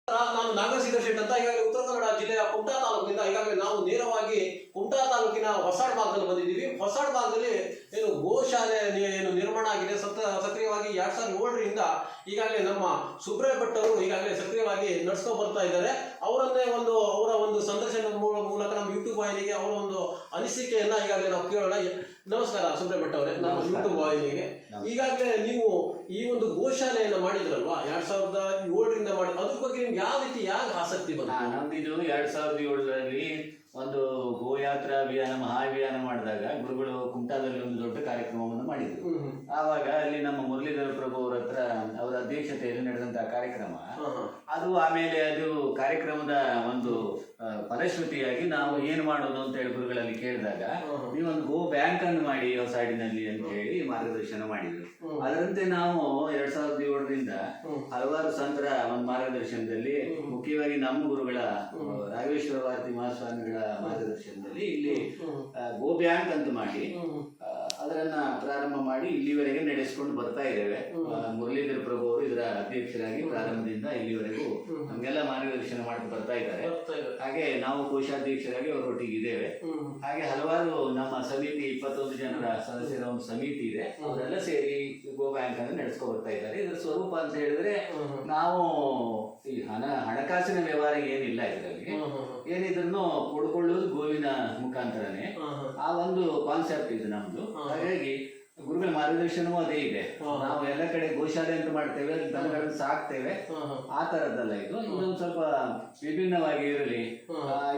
ನಾನು ನಾಗಸಿಂಗ ಶೆಟ್ ಅಂತ ಈಗಾಗಲೇ ಉತ್ತರ ಕನ್ನಡ ಜಿಲ್ಲೆಯ ಕುಮಟಾ ತಾಲೂಕಿನಿಂದ ಈಗಾಗಲೇ ನಾವು ನೇರವಾಗಿ ಕುಮಟಾ ತಾಲೂಕಿನ ಹೊಸಾಡ್ ಭಾಗದಲ್ಲಿ ಬಂದಿದ್ದೀವಿ. ಹೊಸಾಡ್ ಭಾಗದಲ್ಲಿ ಏನು ಗೋಶಾಲೆ ಏನು ನಿರ್ಮಾಣ ಆಗಿದೆ ಸಕ್ರಿಯವಾಗಿ 2007ರಿಂದ ಈಗಾಗಲೇ ನಮ್ಮ ಸುಬ್ರೇ ಭಟ್ ಅವರು ಈಗಾಗಲೇ ಸಕ್ರಿಯವಾಗಿ ನಡೆಸ್ಕೊಂಡು ಬರ್ತಾ ಇದ್ದಾರೆ. ಅವರ ಒಂದು ಸಂದರ್ಶನದ ಮೂಲಕ ನಮ್ಮ ಯೂಟ್ಯೂಬ್ ವಾಹಿನಿಗೆ ಅವರ ಒಂದು ಅನಿಸಿಕೆಯನ್ನ ಈಗಾಗಲೇ ನಾವು ಕೇಳೋಣ. ನಮಸ್ಕಾರ ಸುಬ್ರೇ ಭಟ್ ಅವರೇ, ನಮ್ಮ ಯೂಟ್ಯೂಬ್ ವಾಹಿನಿಗೆ. ಈಗಾಗಲೇ ನೀವು ಈ ಒಂದು ಗೋಶಾಲೆಯನ್ನು ಮಾಡಿದ್ರಲ್ವಾ 2007ರಿಂದ ಮಾಡಿ, ಅದ್ರ ಬಗ್ಗೆ ನಿಮ್ಗೆ ಯಾವ ರೀತಿ ಆಸಕ್ತಿ ಬಂತು? ನಮ್ದಿದು 2007ರಲ್ಲಿ ಒಂದು ಗೋಯಾತ್ರಾ ಅಭಿಯಾನ ಮಹಾಭಿಯಾನ ಮಾಡಿದಾಗ ಗುರುಗಳು ಕುಮಟಾದಲ್ಲಿ ಒಂದು ದೊಡ್ಡ ಕಾರ್ಯಕ್ರಮವನ್ನು ಮಾಡಿದ್ರು. ಆವಾಗ ಅಲ್ಲಿ ನಮ್ಮ ಮುರಳೀಧರ ಪ್ರಭು ಅವರ ಹತ್ರ ಅವರ ಅಧ್ಯಕ್ಷತೆಯಲ್ಲಿ ನಡೆದಂತಹ ಕಾರ್ಯಕ್ರಮ ಅದು. ಆಮೇಲೆ ಅದು ಕಾರ್ಯಕ್ರಮದ ಒಂದು ಫಲಶ್ರುತಿಯಾಗಿ ನಾವು ಏನ್ ಮಾಡೋದು ಅಂತ ಹೇಳಿ ಗುರುಗಳಲ್ಲಿ ಕೇಳಿದಾಗ ನೀವೊಂದು ಗೋ ಬ್ಯಾಂಕ್ ಅನ್ನು ಮಾಡಿ ಹೊಸಾಡಿನಲ್ಲಿ ಅಂತ ಹೇಳಿ ಮಾರ್ಗದರ್ಶನ ಮಾಡಿದ್ರು. ಅದರಂತೆ ನಾವು 2007ರಿಂದ ಹಲವಾರು ಸಂತರ ಒಂದು ಮಾರ್ಗದರ್ಶನದಲ್ಲಿ, ಮುಖ್ಯವಾಗಿ ನಮ್ಮ ಗುರುಗಳ ರಾಘವೇಶ್ವರ ಭಾರತಿ ಮಹಾಸ್ವಾಮಿಗಳ ಮಾರ್ಗದರ್ಶನದಲ್ಲಿ ಇಲ್ಲಿ ಗೋ ಬ್ಯಾಂಕ್ ಅಂತ ಮಾಡಿ ಅದರನ್ನ ಪ್ರಾರಂಭ ಮಾಡಿ ಇಲ್ಲಿವರೆಗೆ ನಡೆಸಿಕೊಂಡು ಬರ್ತಾ ಇದ್ದೇವೆ. ಮುರಳೀಧರ ಪ್ರಭು ಅವರು ಇದರ ಅಧ್ಯಕ್ಷರಾಗಿ ಪ್ರಾರಂಭದಿಂದ ಇಲ್ಲಿವರೆಗೂ ನಮ್ಗೆಲ್ಲ ಮಾರ್ಗದರ್ಶನ ಮಾಡ್ತಾ ಬರ್ತಾ ಇದ್ದಾರೆ. ಹಾಗೆ ನಾವು ಕೋಶಾಧ್ಯಕ್ಷರಾಗಿ ಅವರೊಟ್ಟಿಗೆ ಇದ್ದೇವೆ. ಹಾಗೆ ಹಲವಾರು ನಮ್ಮ ಸಮಿತಿ 21 ಜನರ ಸದಸ್ಯರ ಒಂದು ಸಮಿತಿ ಇದೆ, ಅವರೆಲ್ಲ ಸೇರಿ ಗೋ ಬ್ಯಾಂಕ್ ಅನ್ನು ನಡೆಸ್ಕೊ ಬರ್ತಾ ಇದ್ದಾರೆ. ಇದರ ಸ್ವರೂಪ ಅಂತ ಹೇಳಿದ್ರೆ ನಾವು ಈ ಹಣಕಾಸಿನ ವ್ಯವಹಾರ ಏನಿಲ್ಲ ಇದರಲ್ಲಿ. ಏನಿದ್ರು ಕೊಡ್ಕೊಳ್ಳೋದು ಗೋವಿನ ಮುಖಾಂತರನೇ, ಆ ಒಂದು ಕಾನ್ಸೆಪ್ಟ್ ಇದು ನಮ್ದು. ಹಾಗಾಗಿ ಗುರುಗಳ ಮಾರ್ಗದರ್ಶನವೂ ಅದೇ ಇದೆ. ನಾವು ಎಲ್ಲ ಕಡೆ ಗೋಶಾಲೆ ಅಂತ ಮಾಡ್ತೇವೆ, ದನಗಳನ್ನು ಸಾಕ್ತೇವೆ, ಆ ತರದ್ದಲ್ಲ ಇದು. ಇದೊಂದು ಸ್ವಲ್ಪ ವಿಭಿನ್ನವಾಗಿ ಇರಲಿ,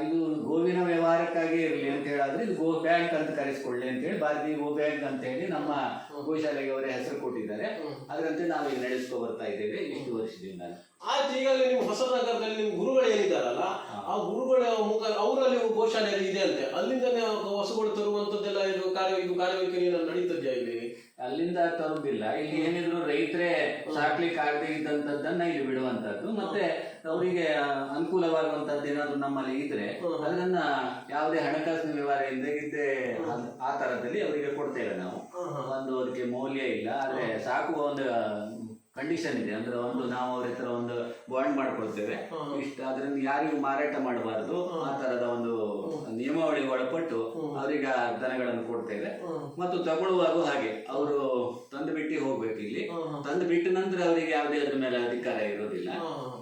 ಇದು ಗೋವಿನ ವ್ಯವಹಾರಕ್ಕಾಗಿ ಇರಲಿ ಅಂತ ಹೇಳಿದ್ರೆ ಇದು ಗೋ ಬ್ಯಾಂಕ್ ಅಂತ ಕರೆಸ್ಕೊಳ್ಳಿ ಅಂತ ಹೇಳಿ ಭಾರತೀಯ ಗೋ ಬ್ಯಾಂಕ್ ಅಂತ ಹೇಳಿ ನಮ್ಮ ಗೋಶಾಲೆಗೆ ಅವರೇ ಹೆಸರು ಕೊಟ್ಟಿದ್ದಾರೆ. ಅದರಂತೆ ನಾವು ಈಗ ನಡೆಸ್ಕೊ ಬರ್ತಾ ಇದ್ದೇವೆ ಇಷ್ಟು ವರ್ಷದಿಂದ. ಆಯ್ತು, ಈಗಾಗಲೇ ನೀವು ಹೊಸನಗರದಲ್ಲಿ ನಿಮ್ ಗುರುಗಳು ಏನಿದ್ದಾರಲ್ಲ, ಆ ಗುರುಗಳ ಅವರಲ್ಲಿ ಗೋಶಾಲೆ ಇದೆ ಅಂತೆ, ಅಲ್ಲಿಂದ ಹಸುಗಳು ತರುವಂತದ್ದೆಲ್ಲ ಇದು ಕಾರ್ಯವೈಖರಿ ನಡೀತದ್ಯಾ ಇಲ್ಲಿ? ಅಲ್ಲಿಂದ ತರುವುದಿಲ್ಲ. ಇಲ್ಲಿ ಏನಿದ್ರು ರೈತರೇ ಸಾಕ್ಲಿಕ್ಕೆ ಆಗದೆ ಇದ್ದಂತದ್ದನ್ನ ಇಲ್ಲಿ ಬಿಡುವಂತದ್ದು, ಮತ್ತೆ ಅವರಿಗೆ ಅನುಕೂಲವಾಗುವಂತದ್ದು ಏನಾದ್ರು ನಮ್ಮಲ್ಲಿ ಇದ್ರೆ ಅದನ್ನ ಯಾವುದೇ ಹಣಕಾಸಿನ ವ್ಯವಹಾರ ಇಲ್ಲದೆ ಆ ತರದಲ್ಲಿ ಅವರಿಗೆ ಕೊಡ್ತೇವೆ ನಾವು. ಒಂದು ಅದಕ್ಕೆ ಮೌಲ್ಯ ಇಲ್ಲ, ಆದ್ರೆ ಸಾಕುವ ಒಂದು ಕಂಡೀಷನ್ ಇದೆ. ಅಂದ್ರೆ ಒಂದು ನಾವು ಅವ್ರ ಹತ್ರ ಒಂದು ಬಾಂಡ್ ಮಾಡ್ಕೊಳ್ತೇವೆ, ಇಷ್ಟ ಅದರಿಂದ ಯಾರಿಗೂ ಮಾರಾಟ ಮಾಡಬಾರ್ದು, ಆ ತರದ ಒಂದು ನಿಯಮಾವಳಿ ಒಳಪಟ್ಟು ಅವರಿಗೆ ದನಗಳನ್ನು ಕೊಡ್ತೇವೆ. ಮತ್ತು ತಗೊಳ್ಳುವಾಗ ಹಾಗೆ ಅವರು ತಂದು ಬಿಟ್ಟು ಹೋಗ್ಬೇಕು. ಇಲ್ಲಿ ತಂದು ಬಿಟ್ಟ ನಂತರ ಅವರಿಗೆ ಯಾವುದೇ ಅದ್ರ ಮೇಲೆ ಅಧಿಕಾರ ಇರೋದಿಲ್ಲ.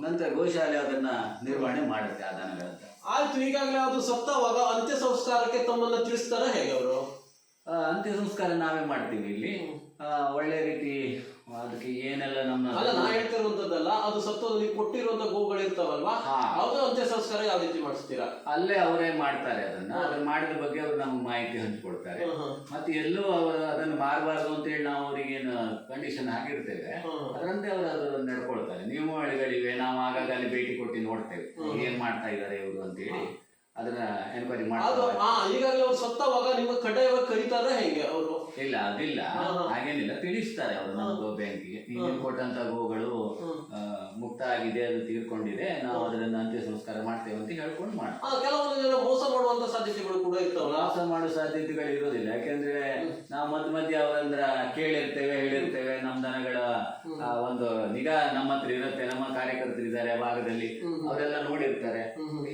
ನಂತರ ಗೋಶಾಲೆ ಅದನ್ನ ನಿರ್ವಹಣೆ ಮಾಡುತ್ತೆ ಆ ದನಗಳಂತ. ಆಯ್ತು, ಈಗಾಗಲೇ ಅದು ಸತ್ತವಾಗ ಅಂತ್ಯ ಸಂಸ್ಕಾರಕ್ಕೆ ತಮ್ಮನ್ನ ತಿಳಿಸ್ತಾರ ಹೇಗೆ ಅವರು? ಅಂತ್ಯ ಸಂಸ್ಕಾರ ನಾವೇ ಮಾಡ್ತೀವಿ ಇಲ್ಲಿ. ಒಳ್ಳೆ ರೀತಿ ಅದಕ್ಕೆ ಏನೆಲ್ಲ ನಮ್ಮ ಅಲ್ಲ, ನಾ ಹೇಳ್ತಿರುವಂತದ್ದಲ್ಲ, ಅದು ಸತ್ತೋದು ನೀವು ಕೊಟ್ಟಿರುವಂತ ಗೋಗಳು ಇರ್ತಾವಲ್ವಾ, ಅದು ಅಂತ್ಯ ಸಂಸ್ಕಾರ ಯಾವ ರೀತಿ ಮಾಡಿಸ್ತೀರಾ? ಅಲ್ಲೇ ಅವರೇ ಮಾಡ್ತಾರೆ. ಅದನ್ನ ಮಾಡಿದ ಬಗ್ಗೆ ಅವ್ರು ನಮ್ಗೆ ಮಾಹಿತಿ ಹಂಚಿಕೊಡ್ತಾರೆ. ಮತ್ತೆ ಎಲ್ಲೂ ಅವರು ಅದನ್ನು ಮಾರಬಾರ್ದು ಅಂತ ಹೇಳಿ ನಾವು ಅವ್ರಿಗೇನು ಕಂಡೀಷನ್ ಹಾಕಿರ್ತೇವೆ, ಅದರಂತೆ ಅವರು ಅದನ್ನು ನಡ್ಕೊಳ್ತಾರೆ. ನಿಯಮಾವಳಿಗಳಿವೆ, ನಾವು ಆಗಾಗ ಅಲ್ಲಿ ಭೇಟಿ ಕೊಟ್ಟು ನೋಡ್ತೇವೆ ಏನ್ ಮಾಡ್ತಾ ಇದ್ದಾರೆ ಇವರು ಅಂತ ಹೇಳಿ ಅದನ್ನ ಎನ್ಕ್ವೈರಿ ಮಾಡ್ತಾರೆ. ಈಗಾಗಲೇ ಅವ್ರು ಸತ್ತವಾಗ ನಿಮ್ಗೆ ಕಡ್ಡಾಯವಾಗಿ ಕರೀತಾರ ಹೇಗೆ ಅವರು? ಇಲ್ಲ, ಅದಿಲ್ಲ, ಹಾಗೇನಿಲ್ಲ, ತಿಳಿಸ್ತಾರೆ ಅವರು ನಮ್ಮ ಗೋ ಬ್ಯಾಂಕಿಗೆ. ನೀವು ಕೊಟ್ಟಂತ ಗೋಗಳು ಮುಕ್ತ ಆಗಿದೆ, ಅದು ತೀರ್ಕೊಂಡಿದೆ, ನಾವು ಅದನ್ನ ಅಂತ್ಯ ಸಂಸ್ಕಾರ ಮಾಡ್ತೇವೆ ಅಂತ ಹೇಳ್ಕೊಂಡು ಮಾಡ್ತೀವಿ. ಕೆಲವೊಂದು ಜನ ಮೋಸ ಮಾಡುವಂತ ಸಾಧ್ಯತೆಗಳು ಕೂಡ ಇರ್ತಾವಲ್ಲ? ಮೋಸ ಮಾಡೋ ಸಾಧ್ಯತೆಗಳು ಇರೋದಿಲ್ಲ. ಯಾಕೆಂದ್ರೆ ನಾವು ಮಧ್ಯ ಅವರಂದ್ರ ಕೇಳಿರ್ತೇವೆ, ಹೇಳಿರ್ತೇವೆ, ನಮ್ಮ ದನಗಳ ಒಂದು ನಿಗಾ ನಮ್ಮ ಹತ್ರ ಇರುತ್ತೆ, ನಮ್ಮ ಕಾರ್ಯಕರ್ತರಿದ್ದಾರೆ ಆ ಭಾಗದಲ್ಲಿ, ಅವರೆಲ್ಲ ನೋಡಿರ್ತಾರೆ.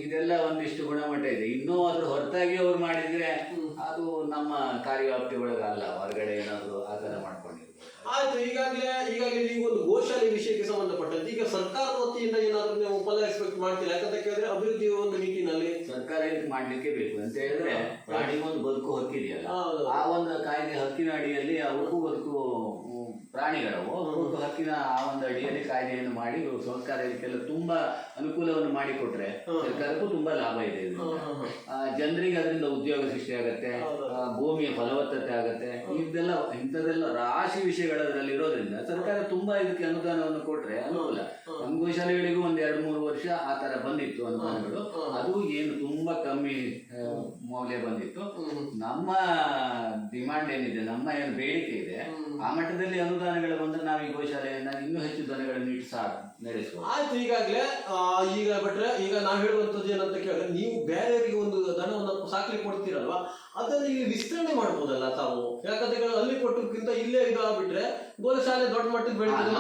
ಇದೆಲ್ಲ ಒಂದಿಷ್ಟು ಗುಣಮಟ್ಟ ಇದೆ. ಇನ್ನೂ ಅದ್ರ ಹೊರತಾಗಿ ಅವ್ರು ಮಾಡಿದ್ರೆ ಅದು ನಮ್ಮ ಕಾರ್ಯವ್ಯಾಪ್ತಿ ಒಳಗಲ್ಲ, ಹೊರಗಡೆ ಏನಾದ್ರು ಆ ತರ ಮಾಡ್ಕೊಂಡಿರ್ತಾರೆ. ಆಯ್ತು, ಈಗಾಗಲೇ ನೀವು ಒಂದು ಗೋಶಾಲೆ ವಿಷಯಕ್ಕೆ ಸಂಬಂಧಪಟ್ಟಂತೆ ಈಗ ಸರ್ಕಾರದ ವತಿಯಿಂದ ಏನಾದ್ರು ನೀವು ಫಲ ಎಕ್ಸ್ಪೆಕ್ಟ್ ಮಾಡ್ತೀರಾ? ಯಾಕಂತ ಕೇಳಿದ್ರೆ ಅಭಿವೃದ್ಧಿ ಒಂದು ನಿಟ್ಟಿನಲ್ಲಿ ಸರ್ಕಾರ ಇದಕ್ಕೆ ಮಾಡ್ಲಿಕ್ಕೆ ಬೇಕು ಅಂತ ಹೇಳಿದ್ರೆ ಪ್ರಾಣಿಗೊಂದು ಬದುಕು ಹಕ್ಕಿದೆಯಲ್ಲ, ಆ ಒಂದು ಕಾಯ್ದೆ ಹಕ್ಕಿನ ಅಡಿಯಲ್ಲಿ ಅವಕ್ಕೂ ಬದುಕು ಪ್ರಾಣಿಗಳವು ಹಕ್ಕಿನ ಆ ಒಂದು ಅಡಿಯಲ್ಲಿ ಕಾಯ್ದೆಯನ್ನು ಮಾಡಿ ಸಂಸ್ಕಾರ ಇದಕ್ಕೆಲ್ಲ ತುಂಬಾ ಅನುಕೂಲವನ್ನು ಮಾಡಿಕೊಟ್ರೆ ಸರ್ಕಾರಕ್ಕೂ ತುಂಬಾ ಲಾಭ ಇದೆ. ಜನರಿಗೆ ಅದರಿಂದ ಉದ್ಯೋಗ ಸೃಷ್ಟಿ ಆಗತ್ತೆ, ಭೂಮಿಯ ಫಲವತ್ತತೆ ಆಗತ್ತೆ. ಇಂಥದೆಲ್ಲ ರಾಶಿ ವಿಷಯಗಳು ಅದರಲ್ಲಿ ಇರೋದ್ರಿಂದ ಸರ್ಕಾರ ತುಂಬಾ ಇದಕ್ಕೆ ಅನುದಾನವನ್ನು ಕೊಟ್ರೆ ಅನುಕೂಲ. ನಮ್ಮ ಗೋಶಾಲೆಗಳಿಗೂ ಒಂದ್ 2-3 ವರ್ಷ ಆ ತರ ಬಂದಿತ್ತು ಅನುದಾನಗಳು. ಅದು ಏನು ತುಂಬಾ ಕಮ್ಮಿ ಮೌಲ್ಯ ಬಂದಿತ್ತು. ನಮ್ಮ ಡಿಮಾಂಡ್ ಏನಿದೆ, ನಮ್ಮ ಏನು ಬೇಡಿಕೆ ಇದೆ, ಆ ಮಟ್ಟದಲ್ಲಿ ಅನುದಾನಗಳು ಬಂದ್ರೆ ನಾವು ಈ ಗೋಶಾಲೆಯನ್ನ ಇನ್ನೂ ಹೆಚ್ಚು ದನಗಳನ್ನು ನಡೆಸುವ. ಆಯ್ತು. ಈಗಾಗಲೇ ಈಗ ಬಿಟ್ರೆ ಈಗ ನಾವು ಹೇಳುವಂಥದ್ದು ಏನಂತ ಕೇಳಿದ್ರೆ, ನೀವು ಬೇರೆಯವರಿಗೆ ಒಂದು ದನವನ್ನು ಸಾಕ್ಲಿಕ್ಕೆ ಕೊಡ್ತೀರಲ್ವಾ, ಅದನ್ನು ಇಲ್ಲಿ ವಿಸ್ತರಣೆ ಮಾಡ್ಬೋದಲ್ಲ ತಾವು? ಯಾಕಂತ ಹೇಳಿದ್ರೆ ಅಲ್ಲಿ ಕೊಟ್ಟಕ್ಕಿಂತ ಇಲ್ಲೇ ಇದಾಗ್ಬಿಟ್ರೆ ಗೋಶಾಲೆ ದೊಡ್ಡ ಮಟ್ಟದ ಬೆಳೀತದೆ,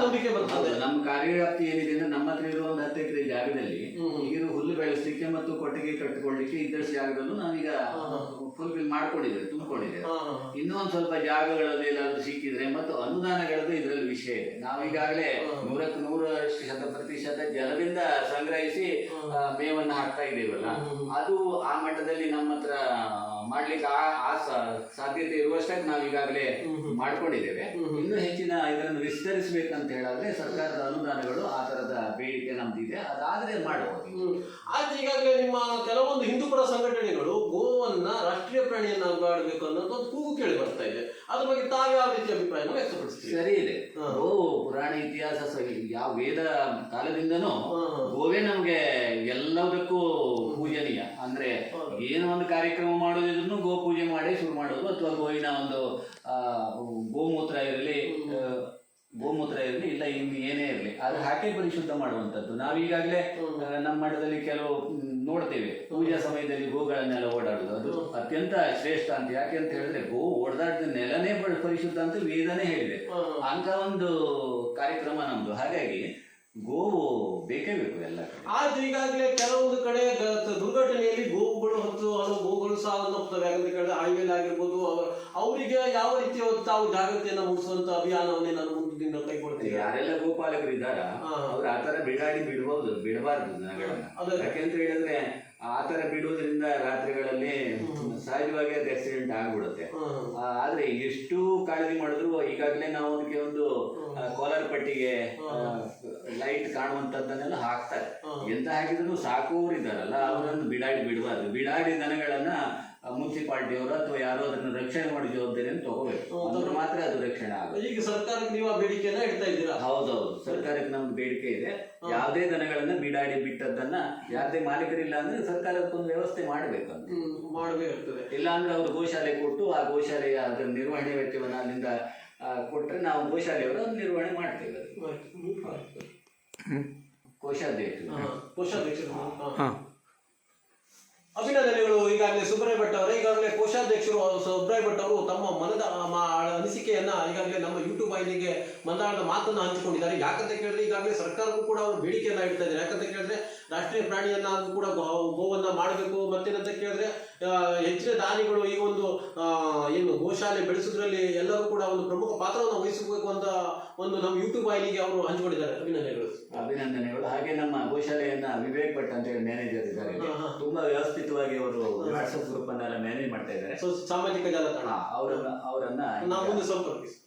ನಂಬಿಕೆ ಬರ್ತದೆ. ನಮ್ಮ ಕಾರ್ಯವ್ಯಾಪ್ತಿ ಏನಿದೆ ಅಂದ್ರೆ, ನಮ್ಮ ಹತ್ರ ಇರುವ ಒಂದು 10 ಎಕರೆ ಜಾಗದಲ್ಲಿ ಈಗ ಹುಲ್ಲು ಬೆಳೆಸಲಿಕ್ಕೆ ಮತ್ತು ಕೊಟ್ಟಿಗೆ ಕಟ್ಟಿಕೊಳ್ಳಿಕ್ಕೆ ಇದ್ದಷ್ಟು ಜಾಗದಲ್ಲೂ ನಾವೀಗ ಫುಲ್ಫಿಲ್ ಮಾಡ್ಕೊಂಡಿದ್ದೇವೆ, ತುಂಬಿಕೊಂಡಿದ್ದೇವೆ. ಇನ್ನೂ ಒಂದು ಸ್ವಲ್ಪ ಜಾಗಗಳಲ್ಲಿ ಎಲ್ಲಾದ್ರೂ ಸಿಕ್ಕಿದ್ರೆ ಮತ್ತು ಅನುದಾನಗಳದ್ದು ಇದರಲ್ಲಿ ವಿಷಯ ಇದೆ. ನಾವೀಗಾಗಲೇ 100% ಜಲದಿಂದ ಸಂಗ್ರಹಿಸಿ ಮೇವನ್ನ ಹಾಕ್ತಾ ಇದ್ದೇವಲ್ಲ, ಅದು ಆ ಮಟ್ಟದಲ್ಲಿ ನಮ್ಮ ಹತ್ರ ಮಾಡ್ಲಿಕ್ಕೆ ಸಾಧ್ಯತೆ ಇರುವಷ್ಟಕ್ಕೆ ನಾವು ಈಗಾಗಲೇ ಮಾಡ್ಕೊಂಡಿದ್ದೇವೆ. ಇನ್ನೂ ಹೆಚ್ಚಿನ ಇದನ್ನು ವಿಸ್ತರಿಸಬೇಕಂತ ಹೇಳಿದ್ರೆ ಸರ್ಕಾರದ ಅನುದಾನಗಳು ಆ ತರದ ಬೇಡಿಕೆ ನಮ್ದಿದೆ, ಅದಾದ್ರೆ ಮಾಡಬಹುದು. ಆದ್ರೆ ಈಗಾಗಲೇ ನಿಮ್ಮ ಕೆಲವೊಂದು ಹಿಂದೂಪರ ಸಂಘಟನೆಗಳು ಗೋವನ್ನ ರಾಷ್ಟ್ರೀಯ ಪ್ರಾಣಿಯನ್ನಾಗಿ ಮಾಡಬೇಕು ಅನ್ನೋದು ಒಂದು ಕೂಗು ಕೇಳಿ ಬರ್ತಾ ಇದೆ. ಅದ್ರ ಬಗ್ಗೆ ತಾವು ಯಾವ ರೀತಿ ಅಭಿಪ್ರಾಯ ವ್ಯಕ್ತಪಡಿಸ್ತೀವಿ? ಸರಿ ಇದೆ. ಗೋ ಪುರಾಣ ಇತಿಹಾಸ ಯಾವ ವೇದ ಕಾಲದಿಂದನೂ ಗೋವೇ ನಮ್ಗೆ ಎಲ್ಲದಕ್ಕೂ ಪೂಜನೀಯ. ಅಂದ್ರೆ ಏನೋ ಒಂದು ಕಾರ್ಯಕ್ರಮ ಮಾಡೋದಿದ್ರು ಗೋ ಪೂಜೆ ಮಾಡಿ ಶುರು ಮಾಡೋದು, ಅಥವಾ ಗೋವಿನ ಒಂದು ಗೋಮೂತ್ರ ಇರಲಿ ಇಲ್ಲ ಇನ್ನು ಏನೇ ಇರಲಿ ಅದು ಹಾಕಿ ಪರಿಶುದ್ಧ ಮಾಡುವಂಥದ್ದು. ನಾವೀಗಾಗಲೇ ನಮ್ಮ ಮಠದಲ್ಲಿ ಕೆಲವು ನೋಡ್ತೇವೆ, ಪೂಜಾ ಸಮಯದಲ್ಲಿ ಗೋಗಳನ್ನೆಲ್ಲ ಓಡಾಡುದು, ಅದು ಅತ್ಯಂತ ಶ್ರೇಷ್ಠ ಅಂತ. ಯಾಕೆ ಅಂತ ಹೇಳಿದ್ರೆ ಗೋ ಓಡಾಡಿದ ನೆಲನೇ ಪರಿಶುದ್ಧ ಅಂತ ವೇದನೆ ಹೇಳಿದೆ. ಅಂತ ಒಂದು ಕಾರ್ಯಕ್ರಮ ನಮ್ದು. ಹಾಗಾಗಿ ಗೋವು ಬೇಕೇ ಬೇಕು ಎಲ್ಲ ಕಡೆ. ಆದ್ರೆ ಈಗಾಗಲೇ ಕೆಲವೊಂದು ಕಡೆ ದುರ್ಘಟನೆಯಲ್ಲಿ ಗೋವುಗಳು ಹಲವು ಗೋಗಳು ಸಾವನ್ನಪ್ಪುತ್ತವೆ. ಯಾಕಂತ ಕೇಳಿದ್ರೆ ಹೈವೇಲಿ ಆಗಿರ್ಬೋದು, ಅವರಿಗೆ ಯಾವ ರೀತಿಯ ತಾವು ಜಾಗೃತಿಯನ್ನ ಮೂಡಿಸುವಂತ ಅಭಿಯಾನವನ್ನೇ ನಾನು ಮುಂದಿನ ಕೈಗೊಳ್ತೀನಿ. ಯಾರೆಲ್ಲ ಗೋಪಾಲಕರು ಇದ್ದಾರ ಅವ್ರು ಆತರ ಬಿಡಬಾರ್ದು ಜನಗಳನ್ನ. ಯಾಕೆಂತ ಹೇಳಿದ್ರೆ ಆತರ ಬಿಡುವುದರಿಂದ ರಾತ್ರಿಗಳಲ್ಲಿ ಸಹಜವಾಗಿ ಅದು ಆಕ್ಸಿಡೆಂಟ್ ಆಗ್ಬಿಡುತ್ತೆ. ಆದ್ರೆ ಎಷ್ಟು ಕಾಳಜಿ ಮಾಡಿದ್ರು ಈಗಾಗಲೇ ನಾವು ಅದಕ್ಕೆ ಒಂದು ಕೋಲಾರ ಪಟ್ಟಿಗೆ ಲೈಟ್ ಕಾಣುವಂತದ್ದನ್ನೆಲ್ಲ ಹಾಕ್ತಾರೆ. ಎಂತ ಹಾಕಿದ್ರು ಸಾಕುವವರು ಇದ್ದಾರಲ್ಲ, ಅವರನ್ನು ಬಿಡಬಾರ್ದು. ಬಿಡಾಡಿ ದನಗಳನ್ನ ಮುನ್ಸಿಪಾಲಿಟಿಯವರು ಅಥವಾ ಯಾರೋ ಅದನ್ನು ರಕ್ಷಣೆ ಮಾಡೋ ಜವಾಬ್ದಾರಿಯನ್ನು ತಗೋಬೇಕು, ಅಂದ್ರೆ ಮಾತ್ರ ಅದು ರಕ್ಷಣೆ ಆಗುತ್ತೆ. ಈಗ ಸರ್ಕಾರಕ್ಕೆ ನೀವು ಆ ಬೇಡಿಕೆಯನ್ನ ಇಡ್ತಾ ಇದ್ದೀರಾ? ಹೌದೌದು, ಸರ್ಕಾರಕ್ಕೆ ನಮ್ದು ಬೇಡಿಕೆ ಇದೆ. ಯಾವುದೇ ದನಗಳನ್ನ ಬಿಡಾಡಿ ಬಿಟ್ಟದ್ದನ್ನ ಯಾವ್ದೇ ಮಾಲೀಕರಿಲ್ಲ ಅಂದ್ರೆ ಸರ್ಕಾರಕ್ಕೊಂದು ವ್ಯವಸ್ಥೆ ಮಾಡಬೇಕಂತ ಮಾಡಬೇಕಾಗ್ತದೆ. ಇಲ್ಲ ಅಂದ್ರೆ ಅವ್ರು ಗೋಶಾಲೆ ಕೊಟ್ಟು ಆ ಗೋಶಾಲೆಯ ಅದರ ನಿರ್ವಹಣೆ ವೆಚ್ಚವನ್ನ ಅಲ್ಲಿಂದ ಕೊಟ್ರೆ ನಾವು ಗೋಶಾಲೆಯವರು ಅದನ್ನ ನಿರ್ವಹಣೆ ಮಾಡ್ತೇವೆ. ಕೋಶಾಧ್ಯಕ್ಷರು ಅಭಿನಂದನೆಗಳು. ಈಗಾಗಲೇ ಸುಬ್ರಾಯ ಭಟ್ ಅವರೇ, ಈಗಾಗಲೇ ಕೋಶಾಧ್ಯಕ್ಷರು ಸುಬ್ರಾಯ ಭಟ್ ಅವರು ತಮ್ಮ ಮನದ ಅನಿಸಿಕೆಯನ್ನ ಈಗಾಗಲೇ ನಮ್ಮ ಯೂಟ್ಯೂಬ್ ವಾಹಿನಿಗೆ ಮಂದಾಳದ ಮಾತನ್ನು ಹಂಚಿಕೊಂಡಿದ್ದಾರೆ. ಯಾಕಂತ ಕೇಳಿದ್ರೆ ಈಗಾಗಲೇ ಸರ್ಕಾರಕ್ಕೂ ಕೂಡ ಅವರು ಬೇಡಿಕೆಯನ್ನ ಇಡ್ತಾ ಇದ್ದಾರೆ. ಯಾಕಂತ ಕೇಳಿದ್ರೆ ರಾಷ್ಟ್ರೀಯ ಪ್ರಾಣಿಯನ್ನಾಗೂ ಕೂಡ ಗೋವನ್ನ ಮಾಡಬೇಕು. ಮತ್ತೇನಂತ ಕೇಳಿದ್ರೆ ಹೆಚ್ಚಿನ ದಾನಿಗಳು ಈ ಒಂದು ಏನು ಗೋಶಾಲೆ ಬೆಳೆಸೋದ್ರಲ್ಲಿ ಎಲ್ಲರೂ ಕೂಡ ಒಂದು ಪ್ರಮುಖ ಪಾತ್ರವನ್ನು ವಹಿಸಬೇಕು ಅಂತ ಒಂದು ನಮ್ಮ ಯೂಟ್ಯೂಬ್ ವಾಹಿನಿಗೆ ಅವರು ಹಂಚಿಕೊಂಡಿದ್ದಾರೆ. ಅಭಿನಂದನೆಗಳು. ಹಾಗೆ ನಮ್ಮ ಗೋಶಾಲೆಯನ್ನ ವಿವೇಕ್ ಭಟ್ ಅಂತ ಹೇಳಿ ಮ್ಯಾನೇಜರ್ ಇದ್ದಾರೆ, ತುಂಬಾ ವ್ಯವಸ್ಥಿತವಾಗಿ ಅವರು ವಾಟ್ಸ್ಆಪ್ ಗ್ರೂಪ್ ಅನ್ನೆಲ್ಲ ಮ್ಯಾನೇಜ್ ಮಾಡ್ತಾ ಇದ್ದಾರೆ. ಸಾಮಾಜಿಕ ಜಾಲತಾಣ ಅವರನ್ನ ನಾವು ಮುಂದೆ ಸಂಪರ್ಕಿಸಿ.